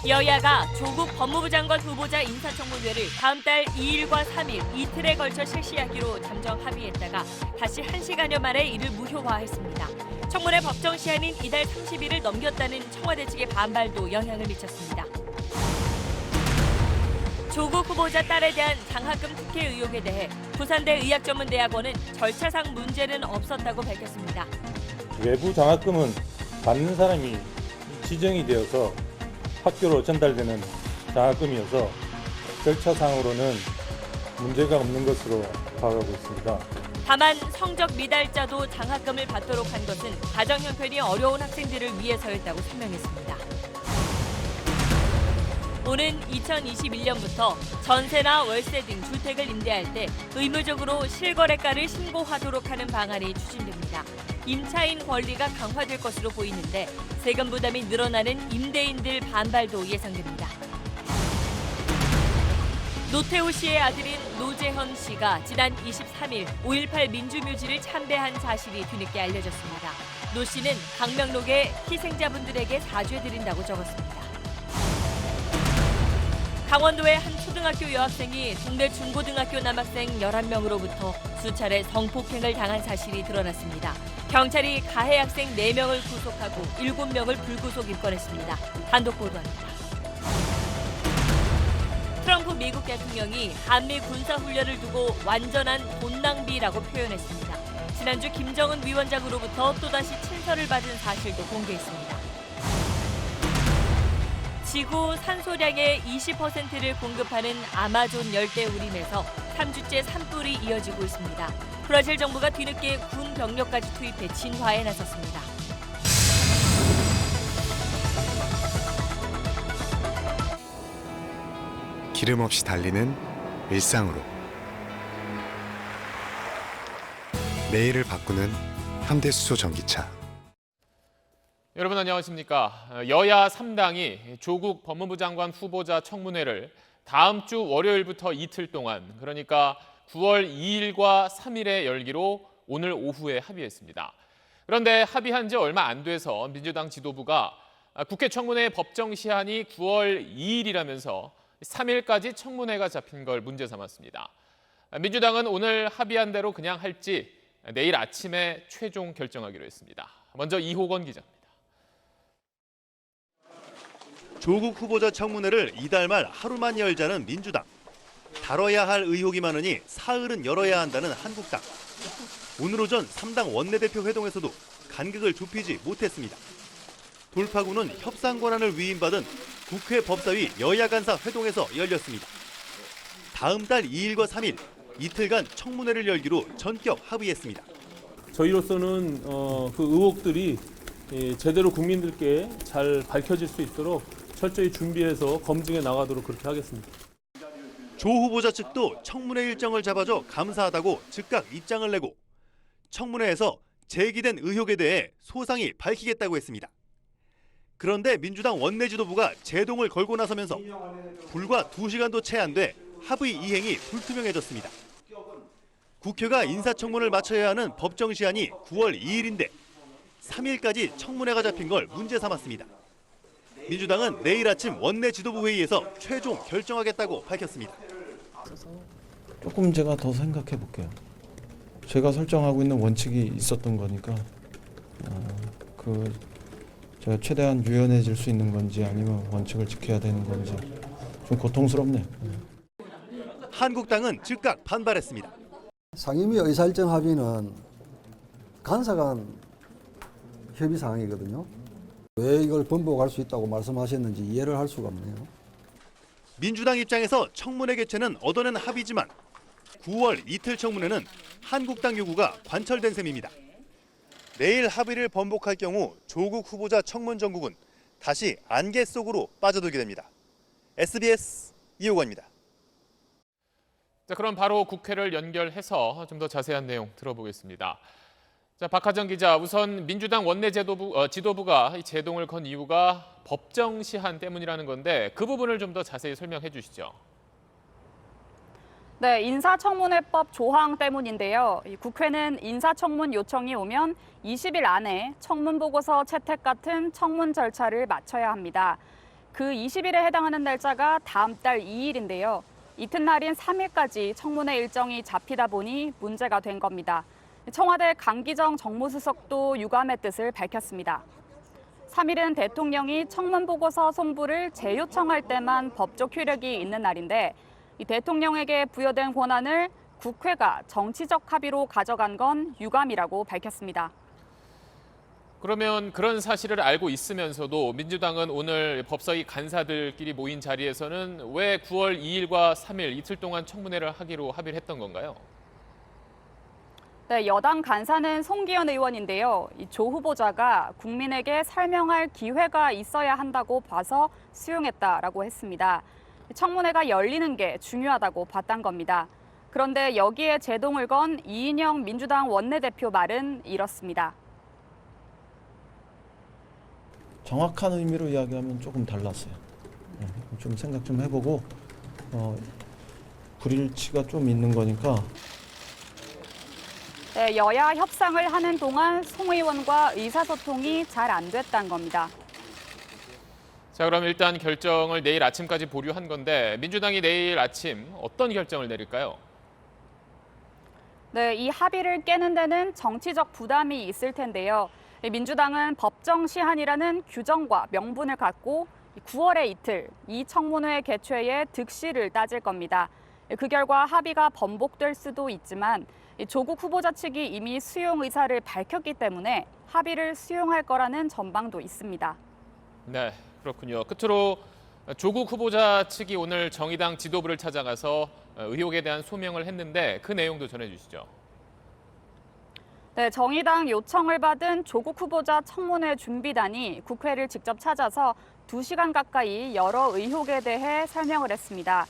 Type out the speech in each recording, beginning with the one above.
여야가 조국 법무부 장관 후보자 인사청문회를 다음 달 2일과 3일 이틀에 걸쳐 실시하기로 잠정 합의했다가 다시 1시간여 만에 이를 무효화했습니다. 청문회 법정 시한인 이달 30일을 넘겼다는 청와대 측의 반발도 영향을 미쳤습니다. 조국 후보자 딸에 대한 장학금 특혜 의혹에 대해 부산대 의학전문대학원은 절차상 문제는 없었다고 밝혔습니다. 외부 장학금은 받는 사람이 지정이 되어서 학교로 전달되는 장학금이어서 절차상으로는 문제가 없는 것으로 파악하고 있습니다. 다만 성적 미달자도 장학금을 받도록 한 것은 가정 형편이 어려운 학생들을 위해서였다고 설명했습니다. 오는 2021년부터 전세나 월세 등 주택을 임대할 때 의무적으로 실거래가를 신고하도록 하는 방안이 추진됩니다. 임차인 권리가 강화될 것으로 보이는데 세금 부담이 늘어나는 임대인들 반발도 예상됩니다. 노태우 씨의 아들인 노재현 씨가 지난 23일 5.18 민주묘지를 참배한 사실이 뒤늦게 알려졌습니다. 노 씨는 강명록에 희생자분들에게 사죄드린다고 적었습니다. 강원도의 한 초등학교 여학생이 동네 중고등학교 남학생 11명으로부터 수차례 성폭행을 당한 사실이 드러났습니다. 경찰이 가해 학생 4명을 구속하고 7명을 불구속 입건했습니다. 단독 보도합니다. 트럼프 미국 대통령이 한미 군사훈련을 두고 완전한 돈 낭비라고 표현했습니다. 지난주 김정은 위원장으로부터 또다시 친서를 받은 사실도 공개했습니다. 지구 산소량의 20%를 공급하는 아마존 열대우림에서 3주째 산불이 이어지고 있습니다. 브라질 정부가 뒤늦게 군 병력까지 투입해 진화에 나섰습니다. 기름 없이 달리는 일상으로 내일을 바꾸는 현대수소 전기차. 여러분 안녕하십니까. 여야 3당이 조국 법무부 장관 후보자 청문회를 다음 주 월요일부터 이틀 동안, 그러니까 9월 2일과 3일에 열기로 오늘 오후에 합의했습니다. 그런데 합의한 지 얼마 안 돼서 민주당 지도부가 국회 청문회 법정 시한이 9월 2일이라면서 3일까지 청문회가 잡힌 걸 문제 삼았습니다. 민주당은 오늘 합의한 대로 그냥 할지 내일 아침에 최종 결정하기로 했습니다. 먼저 이호건 기자입니다. 조국 후보자 청문회를 이달 말 하루만 열자는 민주당. 다뤄야 할 의혹이 많으니 사흘은 열어야 한다는 한국당. 오늘 오전 3당 원내대표 회동에서도 간극을 좁히지 못했습니다. 돌파구는 협상 권한을 위임받은 국회 법사위 여야 간사 회동에서 열렸습니다. 다음 달 2일과 3일 이틀간 청문회를 열기로 전격 합의했습니다. 저희로서는 그 의혹들이 제대로 국민들께 잘 밝혀질 수 있도록 철저히 준비해서 검증해 나가도록 그렇게 하겠습니다. 조 후보자 측도 청문회 일정을 잡아줘 감사하다고 즉각 입장을 내고 청문회에서 제기된 의혹에 대해 소상히 밝히겠다고 했습니다. 그런데 민주당 원내지도부가 제동을 걸고 나서면서 불과 2시간도 채 안 돼 합의 이행이 불투명해졌습니다. 국회가 인사청문을 마쳐야 하는 법정 시한이 9월 2일인데 3일까지 청문회가 잡힌 걸 문제 삼았습니다. 민주당은 내일 아침 원내 지도부 회의에서 최종 결정하겠다고 밝혔습니다. 조금 제가 더 생각해 볼게요. 제가 설정하고 있는 원칙이 있었던 거니까 제가 최대한 유연해질 수 있는 건지 아니면 원칙을 지켜야 되는 건지 좀 고통스럽네요. 한국당은 즉각 반발했습니다. 상임위 의사일정 합의는 간사간 협의 사항이거든요. 왜 이걸 번복할 수 있다고 말씀하셨는지 이해를 할 수가 없네요. 민주당 입장에서 청문회 개최는 얻어낸 합의지만 9월 이틀 청문회는 한국당 요구가 관철된 셈입니다. 내일 합의를 번복할 경우 조국 후보자 청문 정국은 다시 안개 속으로 빠져들게 됩니다. SBS 이호건입니다. 자, 그럼 바로 국회를 연결해서 좀 더 자세한 내용 들어보겠습니다. 자, 박하정 기자, 우선 민주당 원내 지도부가 이 제동을 건 이유가 법정 시한 때문이라는 건데 그 부분을 좀 더 자세히 설명해 주시죠. 네, 인사청문회법 조항 때문인데요. 국회는 인사청문 요청이 오면 20일 안에 청문보고서 채택 같은 청문 절차를 마쳐야 합니다. 그 20일에 해당하는 날짜가 다음 달 2일인데요. 이튿날인 3일까지 청문회 일정이 잡히다 보니 문제가 된 겁니다. 청와대 강기정 정무수석도 유감의 뜻을 밝혔습니다. 3일은 대통령이 청문보고서 송부를 재요청할 때만 법적 효력이 있는 날인데 이 대통령에게 부여된 권한을 국회가 정치적 합의로 가져간 건 유감이라고 밝혔습니다. 그러면 그런 사실을 알고 있으면서도 민주당은 오늘 법사위 간사들끼리 모인 자리에서는 왜 9월 2일과 3일 이틀 동안 청문회를 하기로 합의를 했던 건가요? 네, 여당 간사는 송기현 의원인데요. 이 조 후보자가 국민에게 설명할 기회가 있어야 한다고 봐서 수용했다라고 했습니다. 청문회가 열리는 게 중요하다고 봤단 겁니다. 그런데 여기에 제동을 건 이인영 민주당 원내대표 말은 이렇습니다. 정확한 의미로 이야기하면 조금 달랐어요. 좀 생각 좀 해보고 불일치가 좀 있는 거니까. 네, 여야 협상을 하는 동안 송 의원과 의사소통이 잘 안 됐다는 겁니다. 자, 그럼 일단 결정을 내일 아침까지 보류한 건데 민주당이 내일 아침 어떤 결정을 내릴까요? 네, 이 합의를 깨는 데는 정치적 부담이 있을 텐데요. 민주당은 법정 시한이라는 규정과 명분을 갖고 9월의 이틀, 이 청문회 개최의 득실을 따질 겁니다. 그 결과 합의가 번복될 수도 있지만 조국 후보자 측이 이미 수용 의사를 밝혔기 때문에 합의를 수용할 거라는 전망도 있습니다. 네, 그렇군요. 끝으로 조국 후보자 측이 오늘 정의당 지도부를 찾아가서 의혹에 대한 소명을 했는데 그 내용도 전해주시죠. 네, 정의당 요청을 받은 조국 후보자 청문회 준비단이 국회를 직접 찾아서 2시간 가까이 여러 의혹에 대해 설명을 했습니다.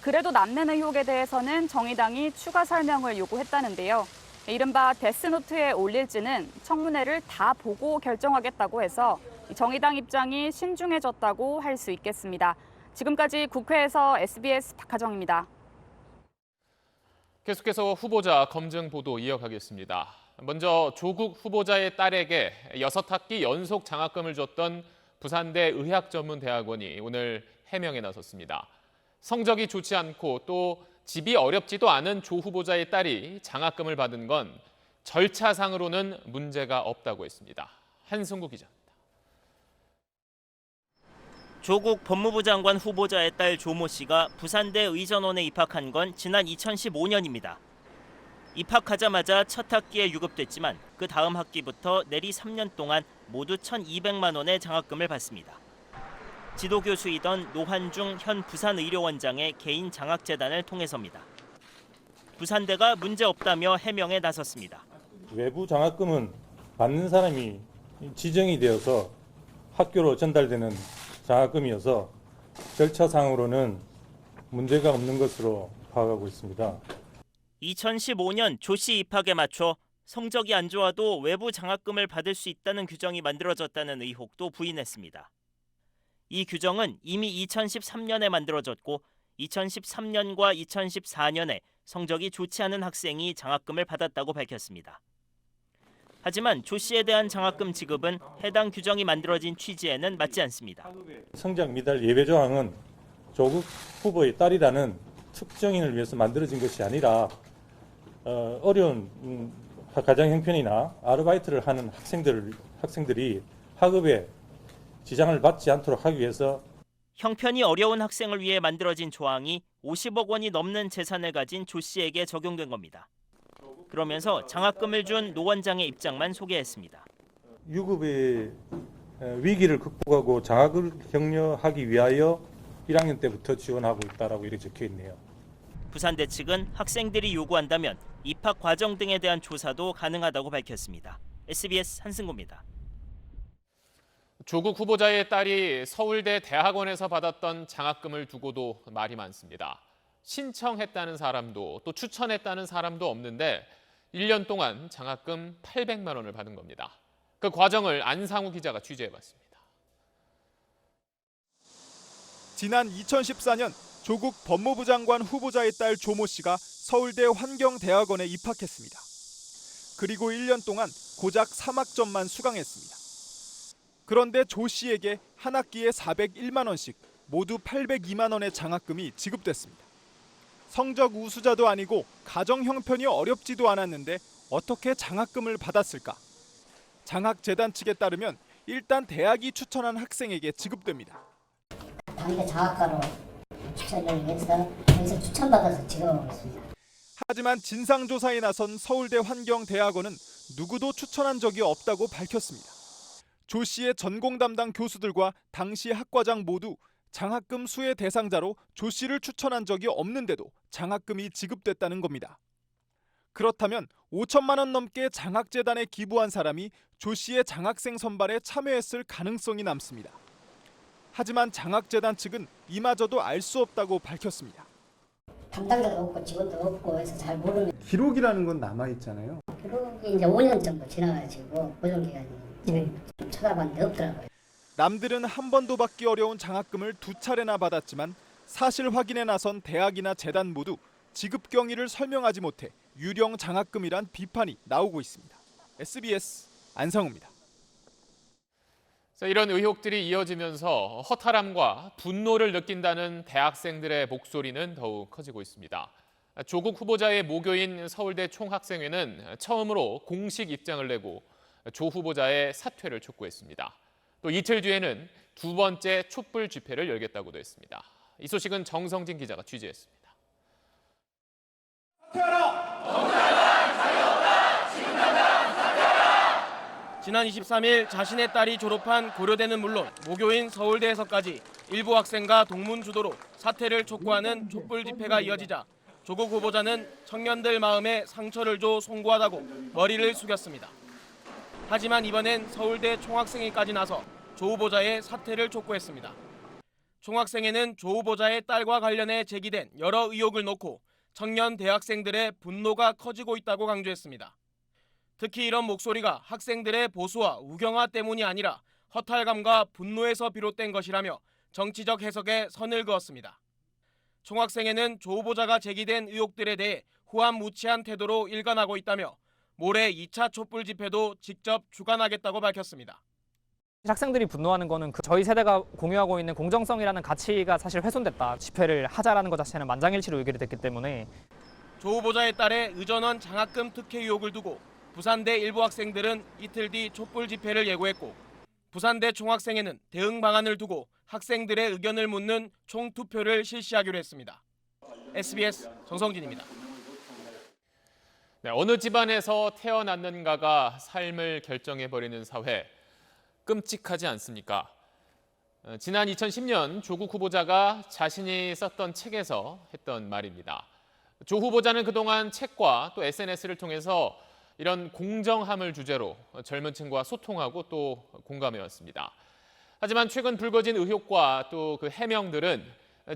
그래도 남는 의혹에 대해서는 정의당이 추가 설명을 요구했다는데요. 이른바 데스노트에 올릴지는 청문회를 다 보고 결정하겠다고 해서 정의당 입장이 신중해졌다고 할 수 있겠습니다. 지금까지 국회에서 SBS 박하정입니다. 계속해서 후보자 검증 보도 이어가겠습니다. 먼저 조국 후보자의 딸에게 6학기 연속 장학금을 줬던 부산대 의학전문대학원이 오늘 해명에 나섰습니다. 성적이 좋지 않고 또 집이 어렵지도 않은 조 후보자의 딸이 장학금을 받은 건 절차상으로는 문제가 없다고 했습니다. 한승구 기자입니다. 조국 법무부 장관 후보자의 딸 조모 씨가 부산대 의전원에 입학한 건 지난 2015년입니다. 입학하자마자 첫 학기에 유급됐지만 그 다음 학기부터 내리 3년 동안 모두 1,200만 원의 장학금을 받습니다. 지도교수이던 노환중 현 부산의료원장의 개인 장학재단을 통해서입니다. 부산대가 문제없다며 해명에 나섰습니다. 외부 장학금은 받는 사람이 지정이 되어서 학교로 전달되는 장학금이어서 절차상으로는 문제가 없는 것으로 파악하고 있습니다. 2015년 조 씨 입학에 맞춰 성적이 안 좋아도 외부 장학금을 받을 수 있다는 규정이 만들어졌다는 의혹도 부인했습니다. 이 규정은 이미 2013년에 만들어졌고 2013년과 2014년에 성적이 좋지 않은 학생이 장학금을 받았다고 밝혔습니다. 하지만 조 씨에 대한 장학금 지급은 해당 규정이 만들어진 취지에는 맞지 않습니다. 성적 미달 예외 조항은 조국 후보의 딸이라는 특정인을 위해서 만들어진 것이 아니라 어려운 가정 형편이나 아르바이트를 하는 학생들이 학업에 지장을 받지 않도록 하기 위해서 형편이 어려운 학생을 위해 만들어진 조항이 50억 원이 넘는 재산을 가진 조 씨에게 적용된 겁니다. 그러면서 장학금을 준 노 원장의 입장만 소개했습니다. 유급의 위기를 극복하고 장학을 격려하기 위하여 1학년 때부터 지원하고 있다라고 이렇게 적혀 있네요. 부산대 측은 학생들이 요구한다면 입학 과정 등에 대한 조사도 가능하다고 밝혔습니다. SBS 한승구입니다. 조국 후보자의 딸이 서울대 대학원에서 받았던 장학금을 두고도 말이 많습니다. 신청했다는 사람도 또 추천했다는 사람도 없는데 1년 동안 장학금 800만 원을 받은 겁니다. 그 과정을 안상우 기자가 취재해봤습니다. 지난 2014년 조국 법무부 장관 후보자의 딸 조모 씨가 서울대 환경대학원에 입학했습니다. 그리고 1년 동안 고작 3학점만 수강했습니다. 그런데 조 씨에게 한 학기에 401만 원씩 모두 802만 원의 장학금이 지급됐습니다. 성적 우수자도 아니고 가정 형편이 어렵지도 않았는데 어떻게 장학금을 받았을까? 장학재단 측에 따르면 일단 대학이 추천한 학생에게 지급됩니다. 당대 장학과로 추천을 해서 여기서 추천받아서 지급하고 있습니다. 하지만 진상조사에 나선 서울대 환경대학원은 누구도 추천한 적이 없다고 밝혔습니다. 조 씨의 전공 담당 교수들과 당시 학과장 모두 장학금 수혜 대상자로 조 씨를 추천한 적이 없는데도 장학금이 지급됐다는 겁니다. 그렇다면 5천만 원 넘게 장학재단에 기부한 사람이 조 씨의 장학생 선발에 참여했을 가능성이 남습니다. 하지만 장학재단 측은 이마저도 알 수 없다고 밝혔습니다. 담당자도 없고 직원도 없고 해서 잘 모르는. 기록이라는 건 남아 있잖아요. 기록이 이제 5년 정도 지나가지고 보존기간이 좀 찾아봤는데 없더라고요. 남들은 한 번도 받기 어려운 장학금을 2차례나 받았지만 사실 확인에 나선 대학이나 재단 모두 지급 경위를 설명하지 못해 유령 장학금이란 비판이 나오고 있습니다. SBS 안상우입니다. 자, 이런 의혹들이 이어지면서 허탈함과 분노를 느낀다는 대학생들의 목소리는 더욱 커지고 있습니다. 조국 후보자의 모교인 서울대 총학생회는 처음으로 공식 입장을 내고 조 후보자의 사퇴를 촉구했습니다. 또 이틀 뒤에는 두 번째 촛불 집회를 열겠다고도 했습니다. 이 소식은 정성진 기자가 취재했습니다. 지난 23일 자신의 딸이 졸업한 고려대는 물론 모교인 서울대에서까지 일부 학생과 동문 주도로 사퇴를 촉구하는 촛불 집회가 이어지자 조국 후보자는 청년들 마음에 상처를 줘 송구하다고 머리를 숙였습니다. 하지만 이번엔 서울대 총학생회까지 나서 조 후보자의 사퇴를 촉구했습니다. 총학생회는 조 후보자의 딸과 관련해 제기된 여러 의혹을 놓고 청년 대학생들의 분노가 커지고 있다고 강조했습니다. 특히 이런 목소리가 학생들의 보수와 우경화 때문이 아니라 허탈감과 분노에서 비롯된 것이라며 정치적 해석에 선을 그었습니다. 총학생회는 조 후보자가 제기된 의혹들에 대해 후한무치한 태도로 일관하고 있다며 모레 2차 촛불 집회도 직접 주관하겠다고 밝혔습니다. 학생들이 분노하는 거는 저희 세대가 공유하고 있는 공정성이라는 가치가 사실 훼손됐다. 집회를 하자라는 것 자체는 만장일치로 의결이 됐기 때문에. 조 후보자의 딸의 의전원 장학금 특혜 의혹을 두고 부산대 일부 학생들은 이틀 뒤 촛불 집회를 예고했고 부산대 총학생회는 대응 방안을 두고 학생들의 의견을 묻는 총투표를 실시하기로 했습니다. SBS 정성진입니다. 네, 어느 집안에서 태어났는가가 삶을 결정해버리는 사회. 끔찍하지 않습니까? 지난 2010년 조국 후보자가 자신이 썼던 책에서 했던 말입니다. 조 후보자는 그동안 책과 또 SNS를 통해서 이런 공정함을 주제로 젊은 층과 소통하고 또 공감해왔습니다. 하지만 최근 불거진 의혹과 또 그 해명들은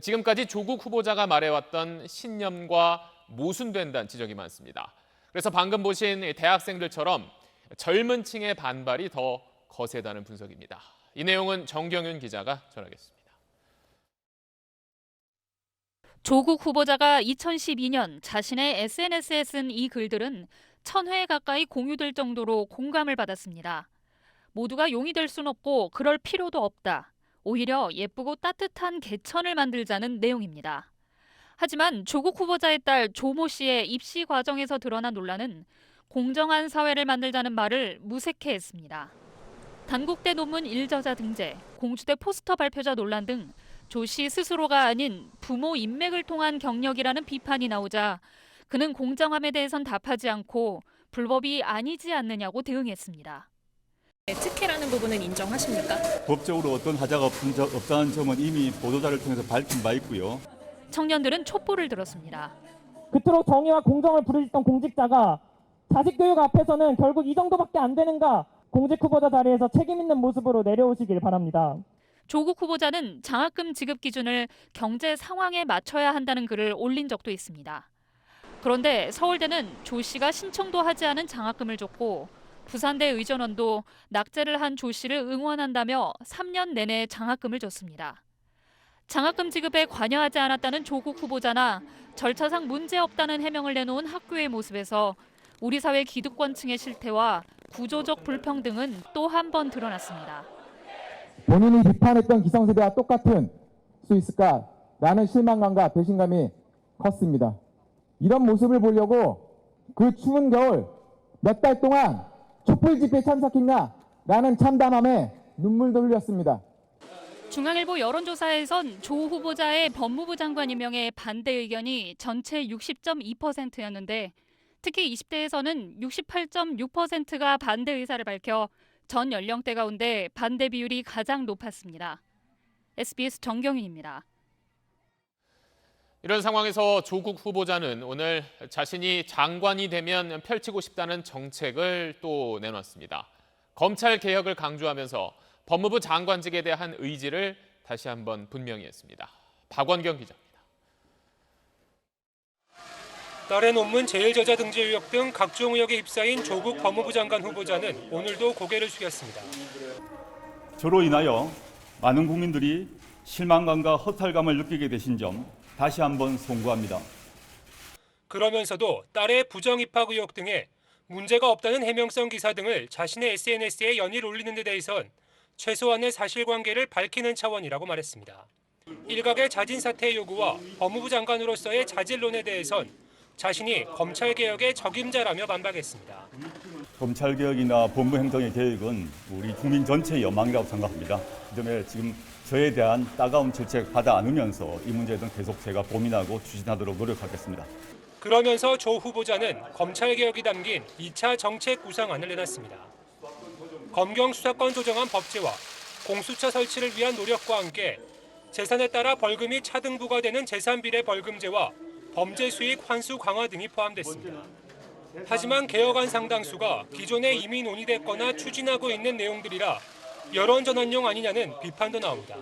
지금까지 조국 후보자가 말해왔던 신념과 모순된다는 지적이 많습니다. 그래서 방금 보신 대학생들처럼 젊은 층의 반발이 더 거세다는 분석입니다. 이 내용은 정경윤 기자가 전하겠습니다. 조국 후보자가 2012년 자신의 SNS에 쓴 이 글들은 1000회 가까이 공유될 정도로 공감을 받았습니다. 모두가 용이 될 순 없고 그럴 필요도 없다. 오히려 예쁘고 따뜻한 개천을 만들자는 내용입니다. 하지만 조국 후보자의 딸 조모 씨의 입시 과정에서 드러난 논란은 공정한 사회를 만들자는 말을 무색해 했습니다. 단국대 논문 일저자 등재, 공주대 포스터 발표자 논란 등 조 씨 스스로가 아닌 부모 인맥을 통한 경력이라는 비판이 나오자 그는 공정함에 대해선 답하지 않고 불법이 아니지 않느냐고 대응했습니다. 특혜라는 부분은 인정하십니까? 법적으로 어떤 하자가 없다는 점은 이미 보도자를 통해서 밝힌 바 있고요. 청년들은 촛불을 들었습니다. 그토록 정의와 공정을 부르짖던 공직자가 자식 교육 앞에서는 결국 이 정도밖에 안 되는가? 공직 후보자 자리에서 책임 있는 모습으로 내려오시길 바랍니다. 조국 후보자는 장학금 지급 기준을 경제 상황에 맞춰야 한다는 글을 올린 적도 있습니다. 그런데 서울대는 조 씨가 신청도 하지 않은 장학금을 줬고 부산대 의전원도 낙제를 한 조 씨를 응원한다며 3년 내내 장학금을 줬습니다. 장학금 지급에 관여하지 않았다는 조국 후보자나 절차상 문제없다는 해명을 내놓은 학교의 모습에서 우리 사회 기득권층의 실태와 구조적 불평등은 또 한 번 드러났습니다. 본인이 비판했던 기성세대와 똑같은 수 있을까라는 실망감과 배신감이 컸습니다. 이런 모습을 보려고 그 추운 겨울 몇 달 동안 촛불 집회에 참석했냐라는 참담함에 눈물도 흘렸습니다. 중앙일보 여론조사에선 조 후보자의 법무부 장관 임명에 반대 의견이 전체 60.2%였는데 특히 20대에서는 68.6%가 반대 의사를 밝혀 전 연령대 가운데 반대 비율이 가장 높았습니다. SBS 정경윤입니다. 이런 상황에서 조국 후보자는 오늘 자신이 장관이 되면 펼치고 싶다는 정책을 또 내놨습니다. 검찰 개혁을 강조하면서 법무부 장관직에 대한 의지를 다시 한번 분명히 했습니다. 박원경 기자입니다. 딸의 논문 제일저자 등재 의혹 등 각종 의혹에 휩싸인 조국 법무부 장관 후보자는 오늘도 고개를 숙였습니다. 저로 인하여 많은 국민들이 실망감과 허탈감을 느끼게 되신 점 다시 한번 송구합니다. 그러면서도 딸의 부정 입학 의혹 등에 문제가 없다는 해명성 기사 등을 자신의 SNS에 연일 올리는 데 대해선 최소한의 사실관계를 밝히는 차원이라고 말했습니다. 일각의 자진 사퇴 요구와 법무부 장관으로서의 자질론에 대해선 자신이 검찰개혁의 적임자라며 반박했습니다. 검찰개혁이나 법무행정의 개혁은 우리 국민 전체의 연망이라고 생각합니다. 그 점에 지금 저에 대한 따가운 질책 받아 안으면서 이 문제에 대해서 계속 제가 고민하고 추진하도록 노력하겠습니다. 그러면서 조 후보자는 검찰개혁이 담긴 2차 정책 구상안을 내놨습니다. 검경 수사권 조정안 법제와 공수처 설치를 위한 노력과 함께 재산에 따라 벌금이 차등부가 되는 재산비례 벌금제와 범죄 수익 환수 강화 등이 포함됐습니다. 하지만 개혁안 상당수가 기존에 이미 논의됐거나 추진하고 있는 내용들이라 여론 전환용 아니냐는 비판도 나옵니다.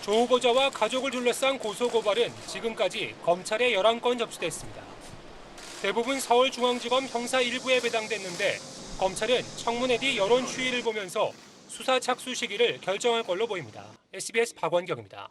조 후보자와 가족을 둘러싼 고소고발은 지금까지 검찰에 11건 접수됐습니다. 대부분 서울중앙지검 형사 1부에 배당됐는데 검찰은 청문회 뒤 여론 추이를 보면서 수사 착수 시기를 결정할 걸로 보입니다. SBS 박원경입니다.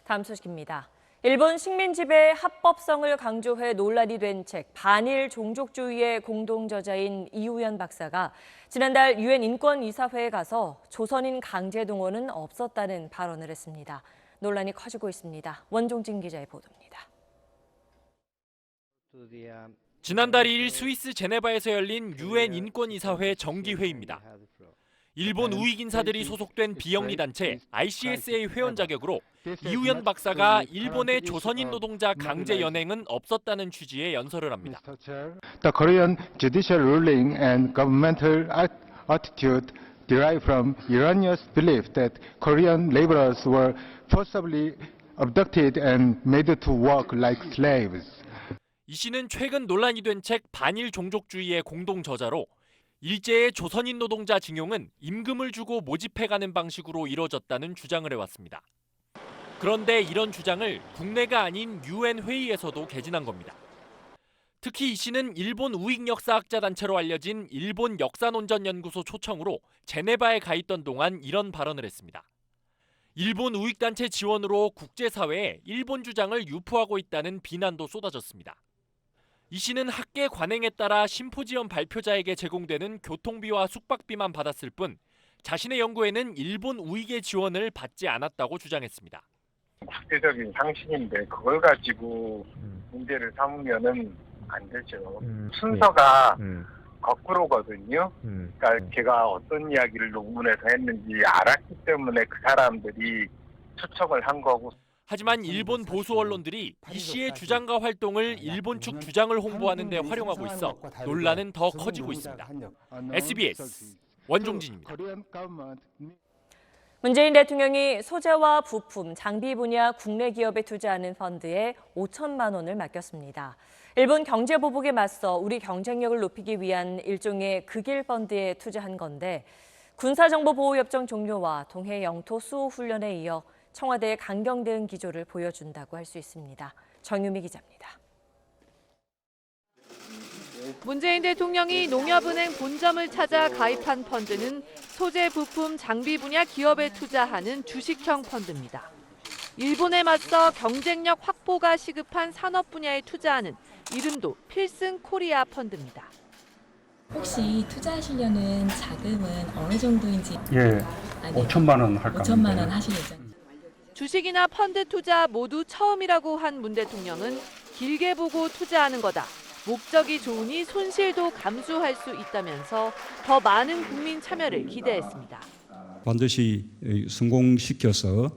다음 소식입니다. 일본 식민지배의 합법성을 강조해 논란이 된 책 반일 종족주의의 공동저자인 이우연 박사가 지난달 유엔 인권이사회에 가서 조선인 강제 동원은 없었다는 발언을 했습니다. 논란이 커지고 있습니다. 원종진 기자의 보도입니다. 지난달 2일 스위스 제네바에서 열린 유엔 인권이사회 정기회의입니다. 일본 우익 인사들이 소속된 비영리 단체 ICSA 회원 자격으로 이우연 박사가 일본의 조선인 노동자 강제 연행은 없었다는 취지의 연설을 합니다. The Korean judicial ruling and governmental attitude derive from erroneous belief that Korean laborers were forcibly abducted and made to work like slaves. 이 씨는 최근 논란이 된 책 반일 종족주의의 공동 저자로 일제의 조선인 노동자 징용은 임금을 주고 모집해가는 방식으로 이뤄졌다는 주장을 해왔습니다. 그런데 이런 주장을 국내가 아닌 유엔 회의에서도 개진한 겁니다. 특히 이 씨는 일본 우익 역사학자 단체로 알려진 일본 역사논전연구소 초청으로 제네바에 가 있던 동안 이런 발언을 했습니다. 일본 우익 단체 지원으로 국제사회에 일본 주장을 유포하고 있다는 비난도 쏟아졌습니다. 이 씨는 학계 관행에 따라 심포지엄 발표자에게 제공되는 교통비와 숙박비만 받았을 뿐 자신의 연구에는 일본 우익의 지원을 받지 않았다고 주장했습니다. 국제적인 상식인데 그걸 가지고 문제를 삼으면은 안 되죠. 순서가 거꾸로거든요. 그러니까 제가 어떤 이야기를 논문에서 했는지 알았기 때문에 그 사람들이 추측을 한 거고. 하지만 일본 보수 언론들이 이 씨의 주장과 활동을 일본 측 주장을 홍보하는 데 활용하고 있어 논란은 더 커지고 있습니다. SBS 원종진입니다. 문재인 대통령이 소재와 부품, 장비 분야 국내 기업에 투자하는 펀드에 5천만 원을 맡겼습니다. 일본 경제 보복에 맞서 우리 경쟁력을 높이기 위한 일종의 극일 펀드에 투자한 건데 군사정보보호협정 종료와 동해 영토 수호 훈련에 이어 청와대의 강경 대응 기조를 보여준다고 할 수 있습니다. 정유미 기자입니다. 문재인 대통령이 농협은행 본점을 찾아 가입한 펀드는 소재, 부품, 장비 분야 기업에 투자하는 주식형 펀드입니다. 일본에 맞서 경쟁력 확보가 시급한 산업 분야에 투자하는 이름도 필승 코리아 펀드입니다. 혹시 투자하시려는 자금은 어느 정도인지? 예, 5천만 원 할까 합니다. 5천만 원 하실 예정. 주식이나 펀드 투자 모두 처음이라고 한 문 대통령은 길게 보고 투자하는 거다. 목적이 좋으니 손실도 감수할 수 있다면서 더 많은 국민 참여를 기대했습니다. 반드시 성공시켜서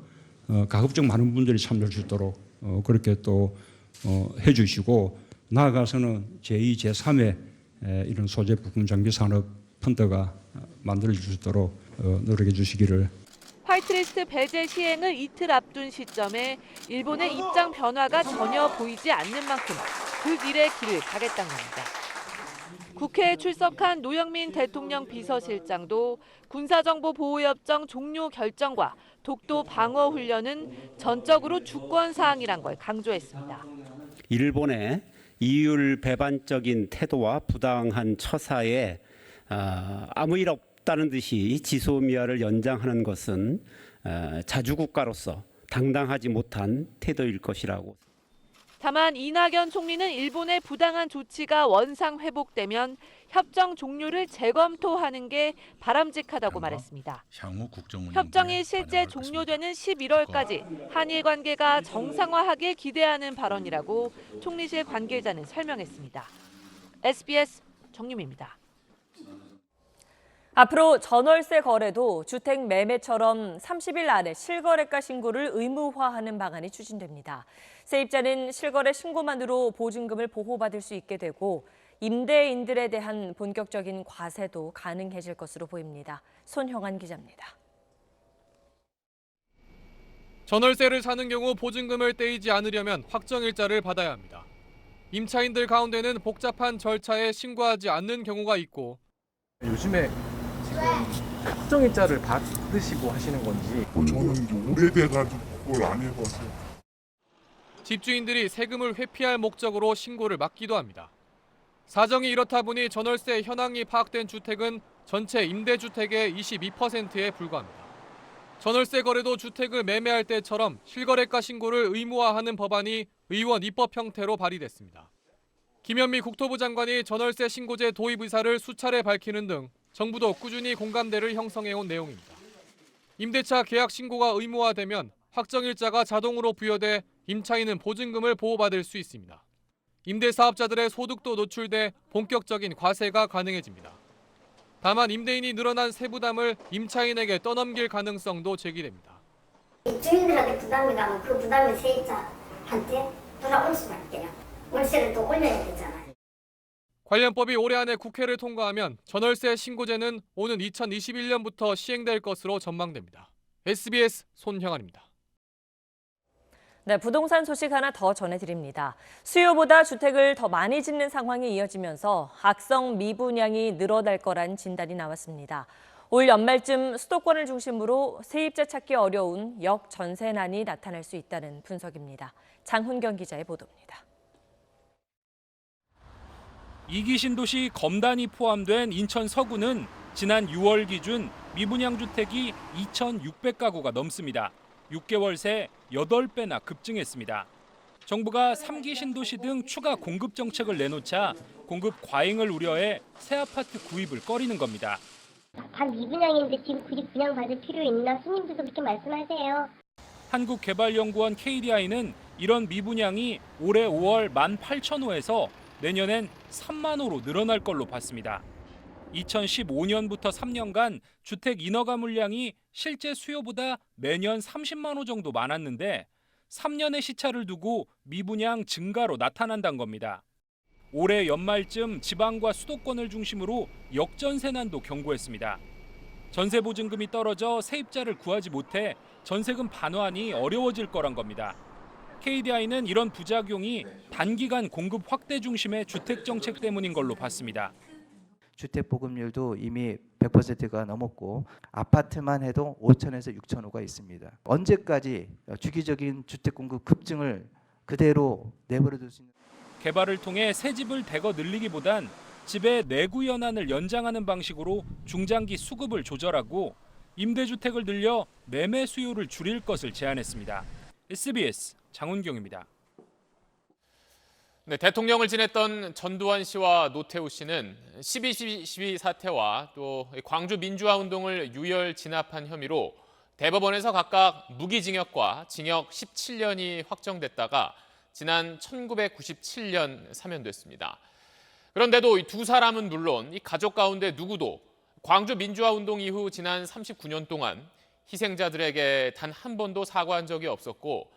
가급적 많은 분들이 참여할 수 있도록 그렇게 또 해주시고 나아가서는 제2, 제3의 이런 소재 부품 장비 산업 펀드가 만들어질 수 있도록 노력해 주시기를. 화이트리스트 배제 시행을 이틀 앞둔 시점에 일본의 입장 변화가 전혀 보이지 않는 만큼 그 길에 길을 가겠다는 겁니다. 국회에 출석한 노영민 대통령 비서실장도 군사정보보호협정 종료 결정과 독도 방어 훈련은 전적으로 주권 사항이란 걸 강조했습니다. 일본의 이율 배반적인 태도와 부당한 처사에 아무 일 없다는 듯이 지소미아를 연장하는 것은 자주국가로서 당당하지 못한 태도일 것이라고. 다만 이낙연 총리는 일본의 부당한 조치가 원상 회복되면 협정 종료를 재검토하는 게 바람직하다고 말했습니다. 협정이 실제 종료되는 11월까지 한일 관계가 정상화하길 기대하는 발언이라고 총리실 관계자는 설명했습니다. SBS 정유미입니다. 앞으로 전월세 거래도 주택 매매처럼 30일 안에 실거래가 신고를 의무화하는 방안이 추진됩니다. 세입자는 실거래 신고만으로 보증금을 보호받을 수 있게 되고 임대인들에 대한 본격적인 과세도 가능해질 것으로 보입니다. 손형한 기자입니다. 전월세를 사는 경우 보증금을 떼이지 않으려면 확정일자를 받아야 합니다. 임차인들 가운데는 복잡한 절차에 신고하지 않는 경우가 있고 요즘에 지금 확정일자를 받으시고 하시는 건지 저는 오래돼가지고 그걸 안 해봐서. 집주인들이 세금을 회피할 목적으로 신고를 막기도 합니다. 사정이 이렇다 보니 전월세 현황이 파악된 주택은 전체 임대주택의 22%에 불과합니다. 전월세 거래도 주택을 매매할 때처럼 실거래가 신고를 의무화하는 법안이 의원 입법 형태로 발의됐습니다. 김현미 국토부 장관이 전월세 신고제 도입 의사를 수차례 밝히는 등 정부도 꾸준히 공감대를 형성해온 내용입니다. 임대차 계약 신고가 의무화되면 확정일자가 자동으로 부여돼 임차인은 보증금을 보호받을 수 있습니다. 임대사업자들의 소득도 노출돼 본격적인 과세가 가능해집니다. 다만 임대인이 늘어난 세부담을 임차인에게 떠넘길 가능성도 제기됩니다. 주인들한테 부담이 가면 그 부담이 세입자한테 돌아올 수밖에요. 월세를 또 올려야 되잖아요. 관련법이 올해 안에 국회를 통과하면 전월세 신고제는 오는 2021년부터 시행될 것으로 전망됩니다. SBS 손형환입니다. 네, 부동산 소식 하나 더 전해드립니다. 수요보다 주택을 더 많이 짓는 상황이 이어지면서 악성 미분양이 늘어날 거란 진단이 나왔습니다. 올 연말쯤 수도권을 중심으로 세입자 찾기 어려운 역전세난이 나타날 수 있다는 분석입니다. 장훈경 기자의 보도입니다. 2기 신도시 검단이 포함된 인천 서구는 지난 6월 기준 미분양 주택이 2,600가구가 넘습니다. 6개월 새 8배나 급증했습니다. 정부가 3기 신도시 등 추가 공급 정책을 내놓자 공급 과잉을 우려해 새 아파트 구입을 꺼리는 겁니다. 반 미분양인데 지금 굳이 분양받을 필요 있나? 손님들도 그렇게 말씀하세요. 한국개발연구원 KDI는 이런 미분양이 올해 5월 18,000호에서 내년엔 3만 호로 늘어날 걸로 봤습니다. 2015년부터 3년간 주택 인허가 물량이 실제 수요보다 매년 30만 호 정도 많았는데 3년의 시차를 두고 미분양 증가로 나타난다는 겁니다. 올해 연말쯤 지방과 수도권을 중심으로 역전세난도 경고했습니다. 전세 보증금이 떨어져 세입자를 구하지 못해 전세금 반환이 어려워질 거란 겁니다. KDI는 이런 부작용이 단기간 공급 확대 중심의 주택 정책 때문인 걸로 봤습니다. 주택 보급률도 이미 100%가 넘었고 아파트만 해도 5천에서 6천 호가 있습니다. 언제까지 주기적인 주택 공급 급증을 그대로 내버려둘 수 있는? 개발을 통해 새 집을 대거 늘리기보단 집의 내구 연한을 연장하는 방식으로 중장기 수급을 조절하고 임대주택을 늘려 매매 수요를 줄일 것을 제안했습니다. SBS 장훈경입니다. 네, 대통령을 지냈던 전두환 씨와 노태우 씨는 12.12 사태와 또 광주 민주화 운동을 유혈 진압한 혐의로 대법원에서 각각 무기징역과 징역 17년이 확정됐다가 지난 1997년 사면됐습니다. 그런데도 이 두 사람은 물론 이 가족 가운데 누구도 광주 민주화 운동 이후 지난 39년 동안 희생자들에게 단 한 번도 사과한 적이 없었고,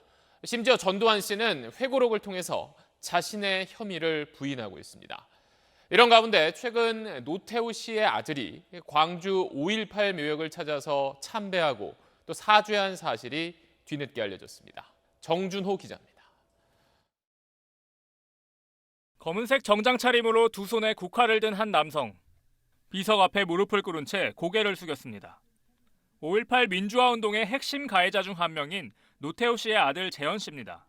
심지어 전두환 씨는 회고록을 통해서 자신의 혐의를 부인하고 있습니다. 이런 가운데 최근 노태우 씨의 아들이 광주 5.18 묘역을 찾아서 참배하고 또 사죄한 사실이 뒤늦게 알려졌습니다. 정준호 기자입니다. 검은색 정장 차림으로 두 손에 국화를 든 한 남성. 비석 앞에 무릎을 꿇은 채 고개를 숙였습니다. 5.18 민주화 운동의 핵심 가해자 중 한 명인 노태우 씨의 아들 재현 씨입니다.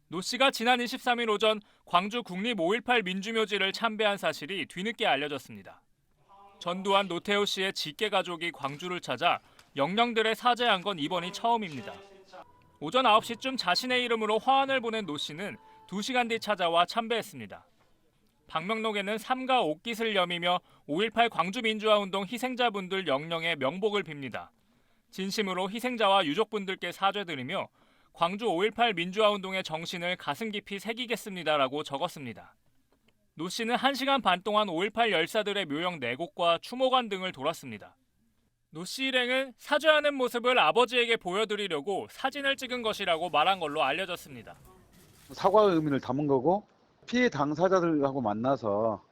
노 씨가 지난 23일 오전 광주 국립 5.18 민주묘지를 참배한 사실이 뒤늦게 알려졌습니다. 전두환 노태우 씨의 직계 가족이 광주를 찾아 영령들의 사죄한 건 이번이 처음입니다. 오전 9시쯤 자신의 이름으로 화환을 보낸 노 씨는 2시간 뒤 찾아와 참배했습니다. 방명록에는 삼가 옥깃을 여미며 5.18 광주 민주화 운동 희생자분들 영령의 명복을 빕니다. 진심으로 희생자와 유족분들께 사죄드리며 광주 5.18 민주화 운동의 정신을 가슴 깊이 새기겠습니다라고 적었습니다. 노 씨는 1시간 반 동안 5.18 열사들의 묘역 4곳과 추모관 등을 돌았습니다. 노 씨 일행은 사죄하는 모습을 아버지에게 보여드리려고 사진을 찍은 것이라고 말한 걸로 알려졌습니다. 사과의 의미를 담은 거고 피해 당사자들하고 만나서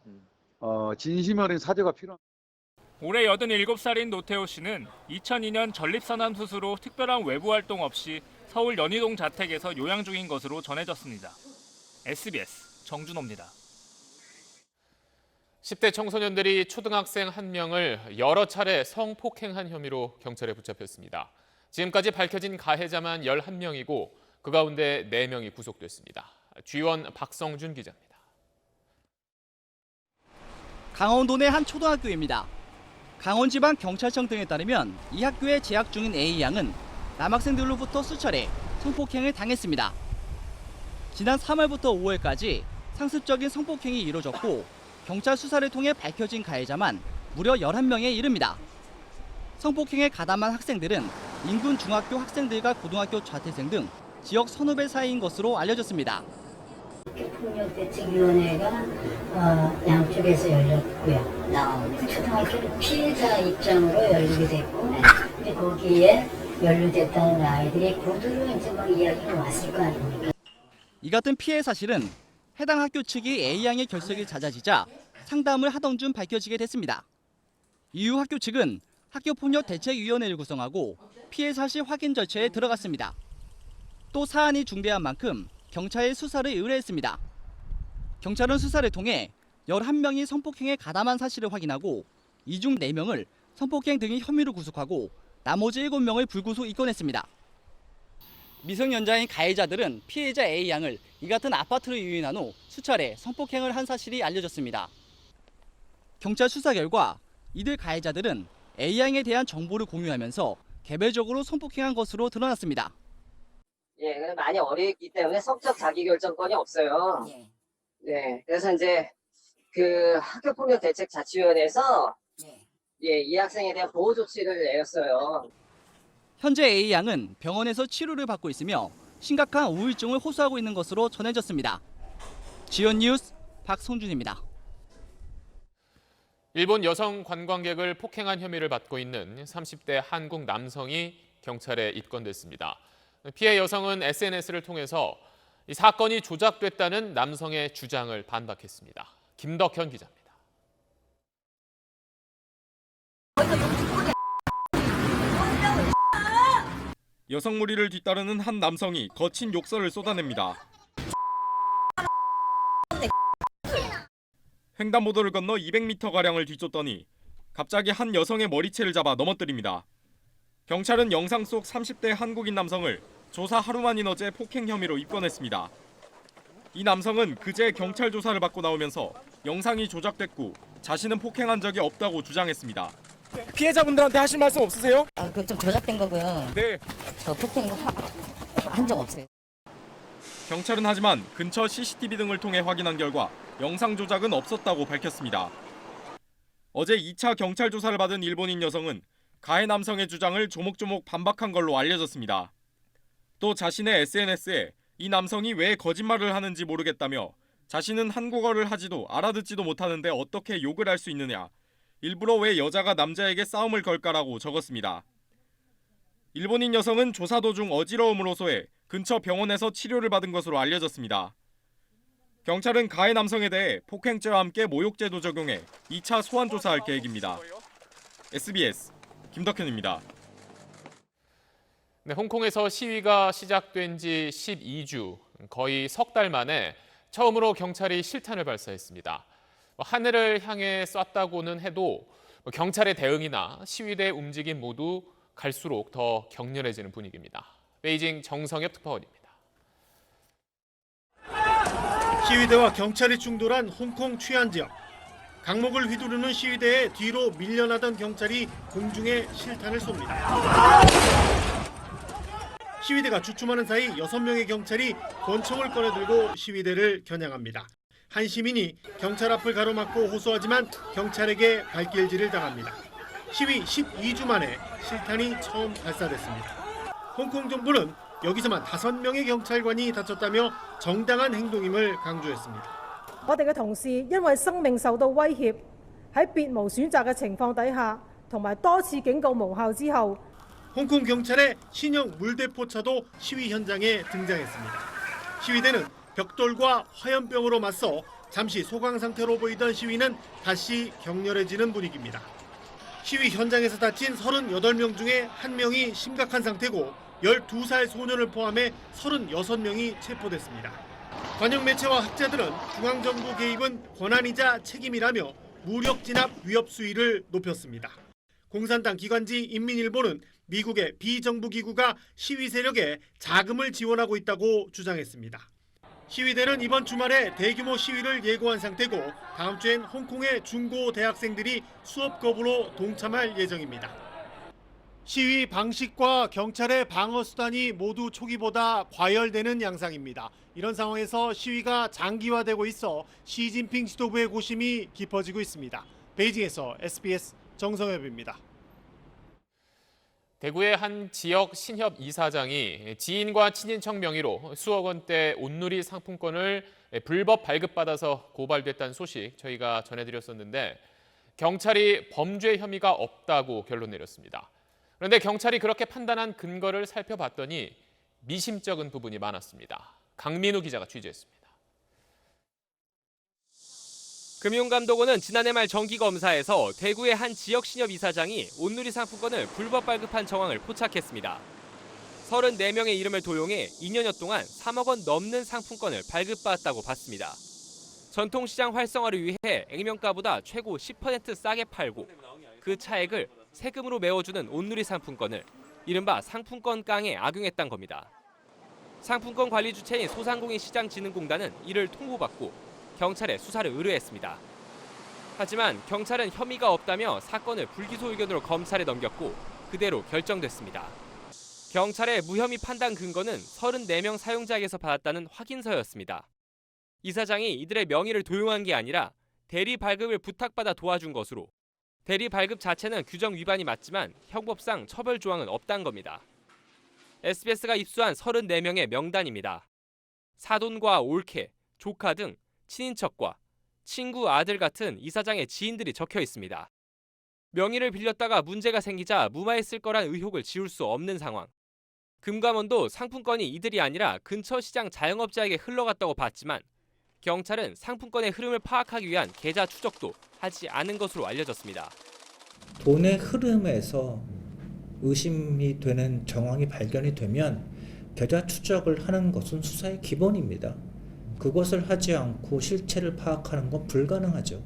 진심 어린 사죄가 필요합니다. 올해 87살인 노태우 씨는 2002년 전립선암 수술 후 특별한 외부 활동 없이 서울 연희동 자택에서 요양 중인 것으로 전해졌습니다. SBS 정준호입니다. 10대 청소년들이 초등학생 1명을 여러 차례 성폭행한 혐의로 경찰에 붙잡혔습니다. 지금까지 밝혀진 가해자만 11명이고 그 가운데 4명이 구속됐습니다. G1 박성준 기자입니다. 강원도 내 한 초등학교입니다. 강원지방경찰청 등에 따르면 이 학교에 재학 중인 A양은 남학생들로부터 수차례 성폭행을 당했습니다. 지난 3월부터 5월까지 상습적인 성폭행이 이루어졌고 경찰 수사를 통해 밝혀진 가해자만 무려 11명에 이릅니다. 성폭행에 가담한 학생들은 인근 중학교 학생들과 고등학교 자퇴생 등 지역 선후배 사이인 것으로 알려졌습니다. 폭력대책위원회가 양쪽에서 열렸고요. 초등학교는 피해자 입장으로 열리게 됐고, 거기에 연루됐다는 아이들이 고도로 이제 막 이야기가 왔을 거 아닙니까? 이 같은 피해 사실은 해당 학교 측이 A양의 결석이 잦아지자 상담을 하던 중 밝혀지게 됐습니다. 이후 학교 측은 학교폭력대책위원회를 구성하고 피해 사실 확인 절차에 들어갔습니다. 또 사안이 중대한 만큼 경찰에 수사를 의뢰했습니다. 경찰은 수사를 통해 11명이 성폭행에 가담한 사실을 확인하고 이 중 4명을 성폭행 등의 혐의로 구속하고 나머지 7명을 불구속 입건했습니다. 미성년자인 가해자들은 피해자 A양을 이 같은 아파트로 유인한 후 수차례 성폭행을 한 사실이 알려졌습니다. 경찰 수사 결과 이들 가해자들은 A양에 대한 정보를 공유하면서 개별적으로 성폭행한 것으로 드러났습니다. 예, 많이 어리기 때문에 성적 자기결정권이 없어요. 네, 그래서 이제 그 학교폭력대책자치위원회에서 이 학생에 대한 보호 조치를 내렸어요. 현재 A양은 병원에서 치료를 받고 있으며 심각한 우울증을 호소하고 있는 것으로 전해졌습니다. G1 뉴스 박성준입니다. 일본 여성 관광객을 폭행한 혐의를 받고 있는 30대 한국 남성이 경찰에 입건됐습니다. 피해 여성은 SNS를 통해서 이 사건이 조작됐다는 남성의 주장을 반박했습니다. 김덕현 기자입니다. 여성 무리를 뒤따르는 한 남성이 거친 욕설을 쏟아냅니다. 횡단보도를 건너 200m가량을 뒤쫓더니 갑자기 한 여성의 머리채를 잡아 넘어뜨립니다. 경찰은 영상 속 30대 한국인 남성을 조사 하루 만인 어제 폭행 혐의로 입건했습니다. 이 남성은 그제 경찰 조사를 받고 나오면서 영상이 조작됐고 자신은 폭행한 적이 없다고 주장했습니다. 피해자분들한테 하실 말씀 없으세요? 그 좀 조작된 거고요. 네. 저 폭행 한 적 없어요. 경찰은 하지만 근처 CCTV 등을 통해 확인한 결과 영상 조작은 없었다고 밝혔습니다. 어제 2차 경찰 조사를 받은 일본인 여성은 가해 남성의 주장을 조목조목 반박한 걸로 알려졌습니다. 또 자신의 SNS에 이 남성이 왜 거짓말을 하는지 모르겠다며 자신은 한국어를 하지도 알아듣지도 못하는데 어떻게 욕을 할 수 있느냐, 일부러 왜 여자가 남자에게 싸움을 걸까라고 적었습니다. 일본인 여성은 조사 도중 어지러움을 호소해 근처 병원에서 치료를 받은 것으로 알려졌습니다. 경찰은 가해 남성에 대해 폭행죄와 함께 모욕죄도 적용해 2차 소환 조사할 계획입니다. SBS 김덕현입니다. 네, 홍콩에서 시위가 시작된 지 12주, 거의 석 달 만에 처음으로 경찰이 실탄을 발사했습니다. 하늘을 향해 쐈다고는 해도 경찰의 대응이나 시위대 움직임 모두 갈수록 더 격렬해지는 분위기입니다. 베이징 정성엽 특파원입니다. 시위대와 경찰이 충돌한 홍콩 취안 지역. 강목을 휘두르는 시위대에 뒤로 밀려나던 경찰이 공중에 실탄을 쏩니다. 시위대가 주춤하는 사이 6명의 경찰이 권총을 꺼내들고 시위대를 겨냥합니다. 한 시민이 경찰 앞을 가로막고 호소하지만 경찰에게 발길질을 당합니다. 시위 12주 만에 실탄이 처음 발사됐습니다. 홍콩 정부는 여기서만 5명의 경찰관이 다쳤다며 정당한 행동임을 강조했습니다. 我哋嘅同事因為生命受到威脅，喺別無選擇嘅情況底下，同埋多次警告無效之後， 홍콩 경찰의 신형 물대포차도 시위 현장에 등장했습니다. 시위대는 벽돌과 화염병으로 맞서 잠시 소강 상태로 보이던 시위는 다시 격렬해지는 분위기입니다. 시위 현장에서 다친 38명 중에 1명이 심각한 상태고 12살 소년을 포함해 36명이 체포됐습니다. 관영 매체와 학자들은 중앙정부 개입은 권한이자 책임이라며 무력 진압 위협 수위를 높였습니다. 공산당 기관지 인민일보는 미국의 비정부 기구가 시위 세력에 자금을 지원하고 있다고 주장했습니다. 시위대는 이번 주말에 대규모 시위를 예고한 상태고 다음 주엔 홍콩의 중고 대학생들이 수업 거부로 동참할 예정입니다. 시위 방식과 경찰의 방어 수단이 모두 초기보다 과열되는 양상입니다. 이런 상황에서 시위가 장기화되고 있어 시진핑 지도부의 고심이 깊어지고 있습니다. 베이징에서 SBS 정성엽입니다. 대구의 한 지역 신협 이사장이 지인과 친인척 명의로 수억 원대 온누리 상품권을 불법 발급받아서 고발됐다는 소식 저희가 전해드렸었는데 경찰이 범죄 혐의가 없다고 결론 내렸습니다. 그런데 경찰이 그렇게 판단한 근거를 살펴봤더니 미심쩍은 부분이 많았습니다. 강민우 기자가 취재했습니다. 금융감독원은 지난해 말 정기검사에서 대구의 한 지역 신협 이사장이 온누리 상품권을 불법 발급한 정황을 포착했습니다. 34명의 이름을 도용해 2년여 동안 3억 원 넘는 상품권을 발급받았다고 봤습니다. 전통시장 활성화를 위해 액면가보다 최고 10% 싸게 팔고 그 차액을 세금으로 메워주는 온누리 상품권을 이른바 상품권 깡에 악용했다는 겁니다. 상품권 관리 주체인 소상공인시장진흥공단은 이를 통보받고 경찰에 수사를 의뢰했습니다. 하지만 경찰은 혐의가 없다며 사건을 불기소 의견으로 검찰에 넘겼고 그대로 결정됐습니다. 경찰의 무혐의 판단 근거는 34명 사용자에게서 받았다는 확인서였습니다. 이사장이 이들의 명의를 도용한 게 아니라 대리 발급을 부탁받아 도와준 것으로 대리 발급 자체는 규정 위반이 맞지만 형법상 처벌 조항은 없다는 겁니다. SBS가 입수한 34명의 명단입니다. 사돈과 올케, 조카 등 친인척과 친구 아들 같은 이사장의 지인들이 적혀 있습니다. 명의를 빌렸다가 문제가 생기자 무마했을 거란 의혹을 지울 수 없는 상황. 금감원도 상품권이 이들이 아니라 근처 시장 자영업자에게 흘러갔다고 봤지만 경찰은 상품권의 흐름을 파악하기 위한 계좌 추적도 하지 않은 것으로 알려졌습니다. 돈의 흐름에서 의심이 되는 정황이 발견이 되면 계좌 추적을 하는 것은 수사의 기본입니다. 그것을 하지 않고 실체를 파악하는 건 불가능하죠.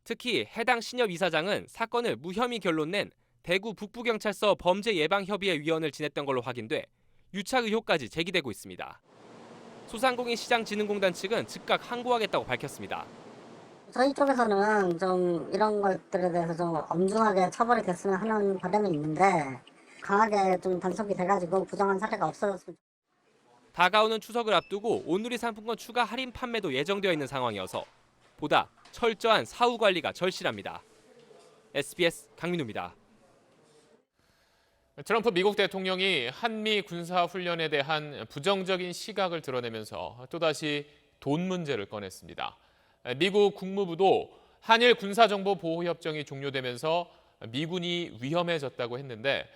특히 해당 신협 이사장은 사건을 무혐의 결론 낸 대구 북부경찰서 범죄예방협의회 위원을 지냈던 걸로 확인돼 유착 의혹까지 제기되고 있습니다. 소상공인시장진흥공단 측은 즉각 항고하겠다고 밝혔습니다. 저희 쪽에서는 좀 이런 것들에 대해서 좀 엄중하게 처벌이 됐으면 하는 바람이 있는데 강하게 좀 단속이 돼가지고 부정한 사례가 없어졌으면. 다가오는 추석을 앞두고 온누리 상품권 추가 할인 판매도 예정되어 있는 상황이어서 보다 철저한 사후 관리가 절실합니다. SBS 강민우입니다. 트럼프 미국 대통령이 한미 군사훈련에 대한 부정적인 시각을 드러내면서 또다시 돈 문제를 꺼냈습니다. 미국 국무부도 한일 군사정보보호협정이 종료되면서 미군이 위험해졌다고 했는데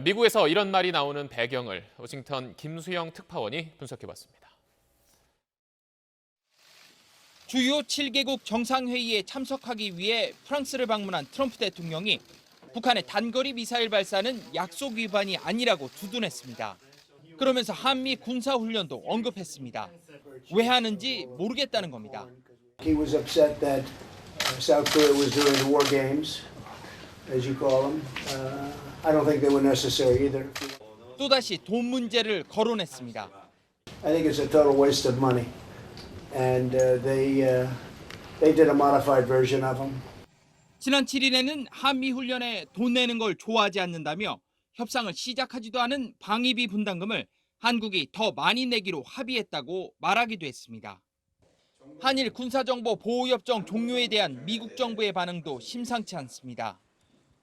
미국에서 이런 말이 나오는 배경을 워싱턴 김수영 특파원이 분석해봤습니다. 주요 7개국 정상회의에 참석하기 위해 프랑스를 방문한 트럼프 대통령이 북한의 단거리 미사일 발사는 약속 위반이 아니라고 두둔했습니다. 그러면서 한미 군사훈련도 언급했습니다. 왜 하는지 모르겠다는 겁니다. He was upset that South Korea was doing the war games, as you call them. I don't think they were necessary either. 또다시 돈 문제를 거론했습니다. I think it's a total waste of money, and they did a modified version of them. 지난 7일에는 한미 훈련에 돈 내는 걸 좋아하지 않는다며 협상을 시작하지도 않은 방위비 분담금을 한국이 더 많이 내기로 합의했다고 말하기도 했습니다. 한일 군사정보 보호협정 종료에 대한 미국 정부의 반응도 심상치 않습니다.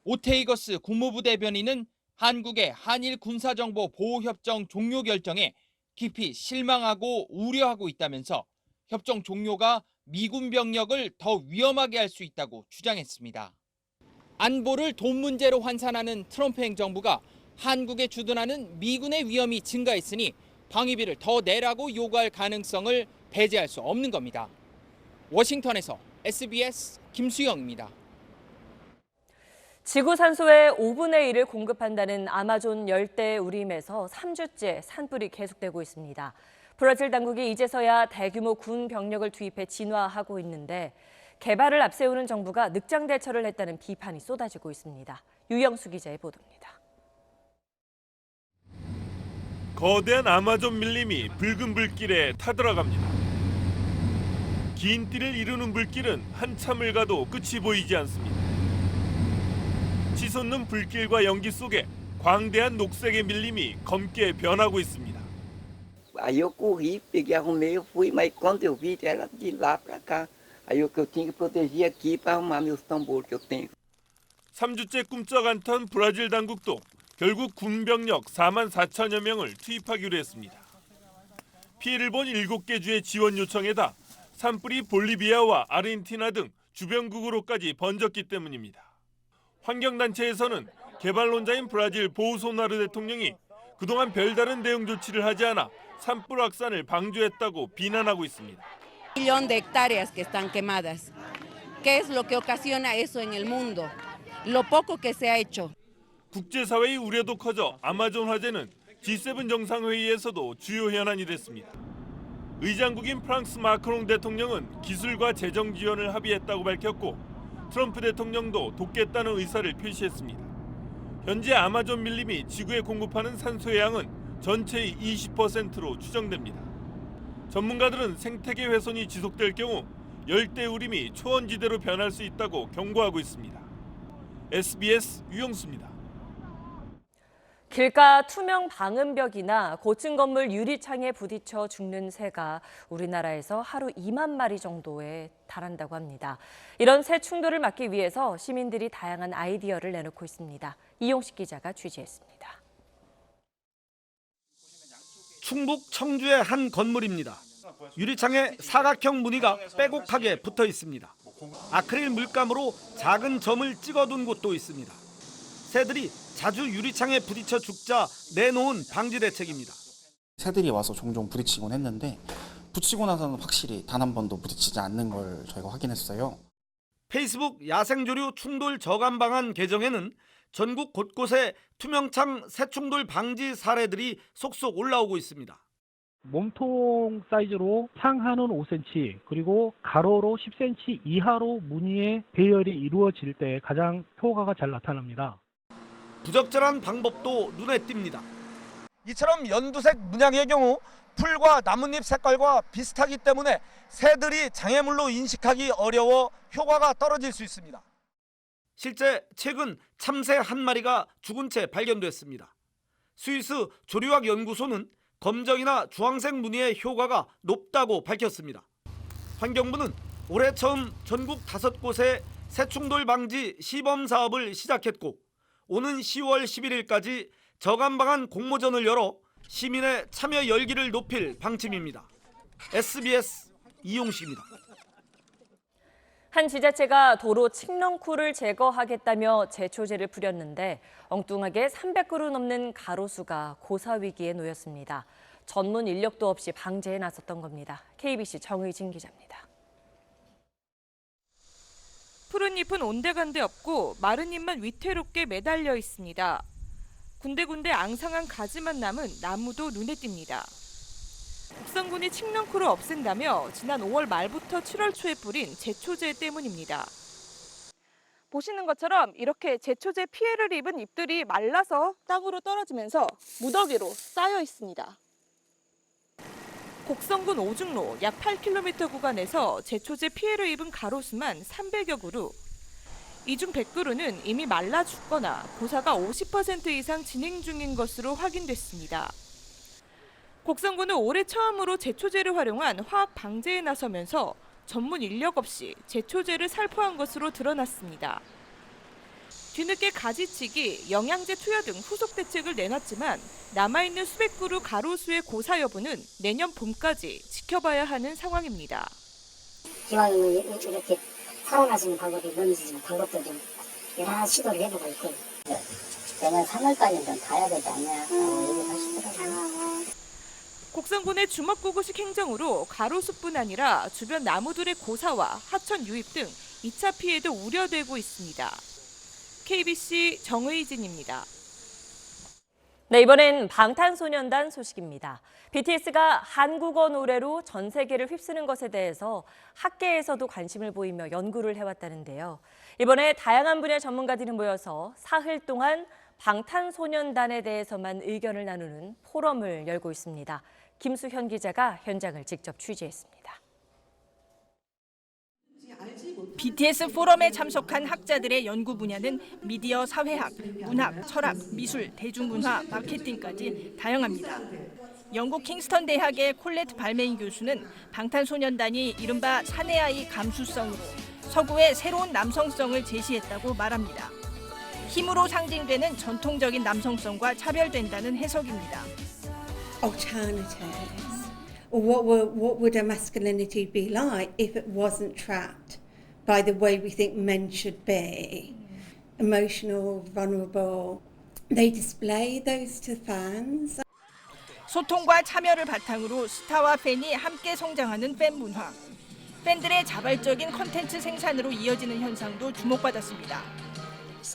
오테이거스 국무부 대변인은 한국의 한일 군사정보 보호협정 종료 결정에 깊이 실망하고 우려하고 있다면서 협정 종료가 미군 병력을 더 위험하게 할 수 있다고 주장했습니다. 안보를 돈 문제로 환산하는 트럼프 행정부가 한국에 주둔하는 미군의 위험이 증가했으니 방위비를 더 내라고 요구할 가능성을 배제할 수 없는 겁니다. 워싱턴에서 SBS 김수영입니다. 지구 산소의 5분의 1을 공급한다는 아마존 열대 우림에서 3주째 산불이 계속되고 있습니다. 브라질 당국이 이제서야 대규모 군 병력을 투입해 진화하고 있는데 개발을 앞세우는 정부가 늑장 대처를 했다는 비판이 쏟아지고 있습니다. 유영수 기자의 보도입니다. 거대한 아마존 밀림이 붉은 불길에 타들어갑니다. 긴 띠를 이루는 불길은 한참을 가도 끝이 보이지 않습니다. 치솟는 불길과 연기 속에 광대한 녹색의 밀림이 검게 변하고 있습니다. Aí eu corri, peguei, arrumei, eu fui, mas quando eu vi, era de lá para cá. Aí eu tinha que proteger aqui para arrumar meus tambores que eu tenho. 3주째 꿈쩍 않던 브라질 당국도 결국 군병력 4만 4천여 명을 투입하기로 했습니다. 피해를 본 7개 주의 지원 요청에다 산불이 볼리비아와 아르헨티나 등 주변국으로까지 번졌기 때문입니다. 환경단체에서는 개발론자인 브라질 보우소나루 대통령이 그동안 별다른 대응 조치를 하지 않아 산불 확산을 방조했다고 비난하고 있습니다. Millón de hectáreas que están quemadas. ¿Qué es lo que ocasiona eso en el mundo? Lo poco que se ha hecho. 국제사회의 우려도 커져 아마존 화재는 G7 정상회의에서도 주요 현안이 됐습니다. 의장국인 프랑스 마크롱 대통령은 기술과 재정 지원을 합의했다고 밝혔고 트럼프 대통령도 돕겠다는 의사를 표시했습니다. 현재 아마존 밀림이 지구에 공급하는 산소의 양은 전체의 20%로 추정됩니다. 전문가들은 생태계 훼손이 지속될 경우 열대 우림이 초원지대로 변할 수 있다고 경고하고 있습니다. SBS 유영수입니다. 길가 투명 방음벽이나 고층 건물 유리창에 부딪혀 죽는 새가 우리나라에서 하루 2만 마리 정도에 달한다고 합니다. 이런 새 충돌을 막기 위해서 시민들이 다양한 아이디어를 내놓고 있습니다. 이용식 기자가 취재했습니다. 충북 청주의 한 건물입니다. 유리창에 사각형 무늬가 빼곡하게 붙어 있습니다. 아크릴 물감으로 작은 점을 찍어둔 곳도 있습니다. 새들이 자주 유리창에 부딪혀 죽자 내놓은 방지 대책입니다. 새들이 와서 종종 부딪히곤 했는데 붙이고 나서는 확실히 단 한 번도 부딪히지 않는 걸 저희가 확인했어요. 페이스북 야생조류 충돌 저감 방안 계정에는 전국 곳곳에 투명창 새 충돌 방지 사례들이 속속 올라오고 있습니다. 몸통 사이즈로 상하는 5cm 그리고 가로로 10cm 이하로 무늬의 배열이 이루어질 때 가장 효과가 잘 나타납니다. 부적절한 방법도 눈에 띕니다. 이처럼 연두색 문양의 경우 풀과 나뭇잎 색깔과 비슷하기 때문에 새들이 장애물로 인식하기 어려워 효과가 떨어질 수 있습니다. 실제 최근 참새 한 마리가 죽은 채 발견됐습니다. 스위스 조류학 연구소는 검정이나 주황색 무늬의 효과가 높다고 밝혔습니다. 환경부는 올해 처음 전국 5곳에 새충돌 방지 시범 사업을 시작했고 오는 10월 11일까지 저감방안 공모전을 열어 시민의 참여 열기를 높일 방침입니다. SBS 이용식입니다. 한 지자체가 도로 칡렁쿨을 제거하겠다며 제초제를 뿌렸는데 엉뚱하게 300그루 넘는 가로수가 고사 위기에 놓였습니다. 전문 인력도 없이 방제에 나섰던 겁니다. KBC 정의진 기자입니다. 푸른 잎은 온데간데 없고 마른 잎만 위태롭게 매달려 있습니다. 군데군데 앙상한 가지만 남은 나무도 눈에 띕니다. 국성군이 칡렁쿨을 없앤다며 지난 5월 말부터 7월 초에 뿌린 제초제 때문입니다. 보시는 것처럼 이렇게 제초제 피해를 입은 잎들이 말라서 땅으로 떨어지면서 무더기로 쌓여 있습니다. 곡성군 오중로 약 8km 구간에서 제초제 피해를 입은 가로수만 300여 그루. 이 중 100그루는 이미 말라 죽거나 고사가 50% 이상 진행 중인 것으로 확인됐습니다. 곡성군은 올해 처음으로 제초제를 활용한 화학 방제에 나서면서 전문 인력 없이 제초제를 살포한 것으로 드러났습니다. 뒤늦게 가지치기, 영양제 투여 등 후속 대책을 내놨지만 남아있는 수백 그루 가로수의 고사 여부는 내년 봄까지 지켜봐야 하는 상황입니다. 기왕이면 이렇게 살아나시는 방법이 뭔지 방법도 좀 여러 시도를 해보고 있고 내년 3월까지는 좀 가야 되지 않냐 얘기하시더라고요. 곡성군의 주먹구구식 행정으로 가로수뿐 아니라 주변 나무들의 고사와 하천 유입 등 2차 피해도 우려되고 있습니다. KBC 정의진입니다. 네, 이번엔 방탄소년단 소식입니다. BTS가 한국어 노래로 전 세계를 휩쓰는 것에 대해서 학계에서도 관심을 보이며 연구를 해왔다는데요. 이번에 다양한 분야 전문가들이 모여서 사흘 동안 방탄소년단에 대해서만 의견을 나누는 포럼을 열고 있습니다. 김수현 기자가 현장을 직접 취재했습니다. BTS 포럼에 참석한 학자들의 연구 분야는 미디어 사회학, 문학, 철학, 미술, 대중문화, 마케팅까지 다양합니다. 영국 킹스턴 대학의 콜렛 발메인 교수는 방탄소년단이 이른바 사내아이 감수성으로 서구의 새로운 남성성을 제시했다고 말합니다. 힘으로 상징되는 전통적인 남성성과 차별된다는 해석입니다. Alternatives. What would a masculinity be like if it wasn't trapped by the way we think men should be? Emotional, vulnerable. They display those to fans. 소통과 참여를 바탕으로 스타와 팬이 함께 성장하는 팬 문화. 팬들의 자발적인 콘텐츠 생산으로 이어지는 현상도 주목받았습니다.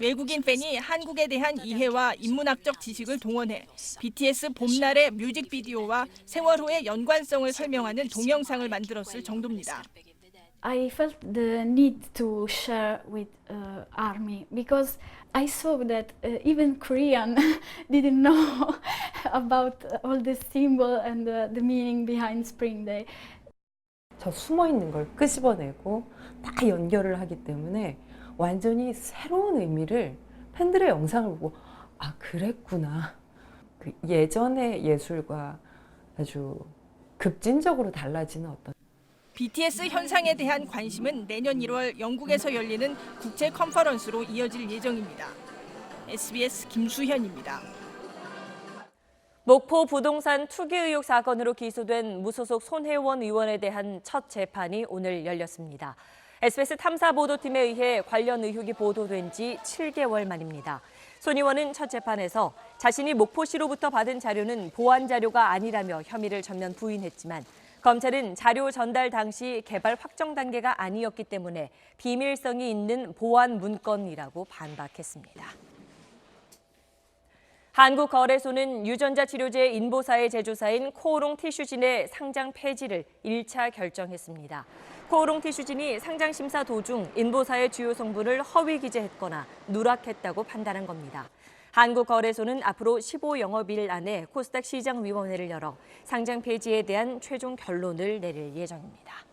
외국인 팬이 한국에 대한 이해와 인문학적 지식을 동원해 BTS 봄날의 뮤직비디오와 세월호의 연관성을 설명하는 동영상을 만들었을 정도입니다. I felt the need to share with ARMY because I saw that even Korean didn't know about all the symbol and the meaning behind Spring Day. 저 숨어 있는 걸 끄집어내고 다 연결을 하기 때문에 완전히 새로운 의미를 팬들의 영상을 보고 아 그랬구나. 그 예전의 예술과 아주 급진적으로 달라지는 어떤 BTS 현상에 대한 관심은 내년 1월 영국에서 열리는 국제 컨퍼런스로 이어질 예정입니다. SBS 김수현입니다. 목포 부동산 투기 의혹 사건으로 기소된 무소속 손혜원 의원에 대한 첫 재판이 오늘 열렸습니다. SBS 탐사보도팀에 의해 관련 의혹이 보도된 지 7개월 만입니다. 손 의원은 첫 재판에서 자신이 목포시로부터 받은 자료는 보안 자료가 아니라며 혐의를 전면 부인했지만 검찰은 자료 전달 당시 개발 확정 단계가 아니었기 때문에 비밀성이 있는 보안 문건이라고 반박했습니다. 한국거래소는 유전자 치료제 인보사의 제조사인 코오롱 티슈진의 상장 폐지를 1차 결정했습니다. 코오롱 티슈진이 상장 심사 도중 인보사의 주요 성분을 허위 기재했거나 누락했다고 판단한 겁니다. 한국거래소는 앞으로 15영업일 안에 코스닥 시장위원회를 열어 상장 폐지에 대한 최종 결론을 내릴 예정입니다.